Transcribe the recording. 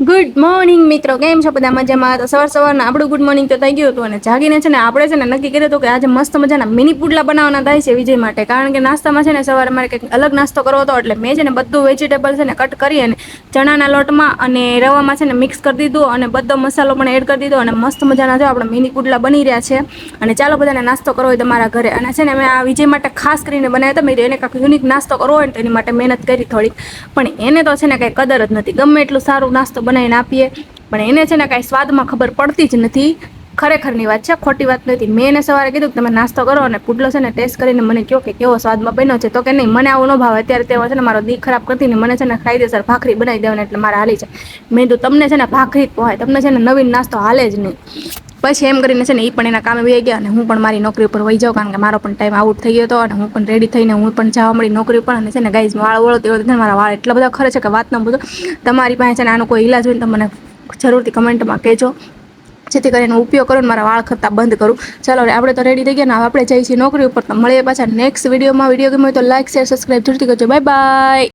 Good morning મિત્રો, કેમ છો બધા? મજામાં? તો સવારના આપણું ગુડ મોર્નિંગ તો થઈ ગયું હતું અને જાગીને છે ને આપણે છે ને નક્કી કર્યું હતું કે આજે મસ્ત મજાના મિની પુડલા બનાવવાના થાય છે વિજય માટે. કારણ કે નાસ્તામાં છે ને સવારે મારે કંઈક અલગ નાસ્તો કરવો હતો, એટલે મેં છે ને બધું વેજીટેબલ છે ને કટ કરી અને ચણાના લોટમાં અને રવામાં છે ને મિક્સ કરી દીધું અને બધો મસાલો પણ એડ કરી દીધો અને મસ્ત મજાના જો આપણે મિની પુડલા બની રહ્યા છે. અને ચાલો બધાને નાસ્તો કરવો હોય તમારા ઘરે. અને છે ને મેં આ વિજય માટે ખાસ કરીને બનાવ્યા હતા. મેં એને કાંઈક યુનિક નાસ્તો કરવો હોય ને એની માટે મહેનત કરી થોડીક, પણ એને તો છે ને કાંઈ કદર જ નથી. ગમે એટલું સારું નાસ્તો બનાવીને આપીએ પણ એને છે ને કાંઈ સ્વાદમાં ખબર પડતી જ નથી. ખરેખરની વાત છે, ખોટી વાત નથી. મેં એને સવારે કીધું કે તમે નાસ્તો કરો અને પુડલો છે ને ટેસ્ટ કરીને મને કહો કે કેવો સ્વાદમાં બન્યો છે. તો કે નહીં, મને આવું ન ભાવે. અત્યારે તેઓ છે ને મારો દી ખરાબ કરતી ને મને છે ને કાયદેસર ભાખરી બનાવી દેવાને એટલે મારે હાલી છે. મેં કીધું તમને છે ને ભાખરી જ પોહાય, તમને છે ને નવીન નાસ્તો હાલે જ નહીં. પછી એમ કરીને છે ને એ પણ એના કામે વહી ગયા અને હું પણ મારી નોકરી ઉપર વહી જાઉં, કારણ કે મારો પણ ટાઈમ આઉટ થઈ ગયો હતો અને હું પણ રેડી થઈને હું પણ જવા મળી નોકરી ઉપર. અને છે ને ગાઈઝ વાળ વળો તો મારા વાળ એટલા બધા ખરે છે કે વાત ન પૂછો. તમારી પાસે છે ને આનો કોઈ ઈલાજ હોય તો મને જરૂરથી કમેન્ટમાં કહેજો, જેથી કરીને ઉપયોગ કરો ને મારા વાળ ખરતા બંધ કરું. ચાલો આપણે તો રેડી થઈ ગયા ને આપણે જઈએ છીએ નોકરી ઉપર. તો મળીએ પાછા નેક્સ્ટ વિડીયોમાં. વિડીયો ગમે તો લાઈક, શેર, સબસ્ક્રાઈબ જરૂરથી કરજો. Bye bye.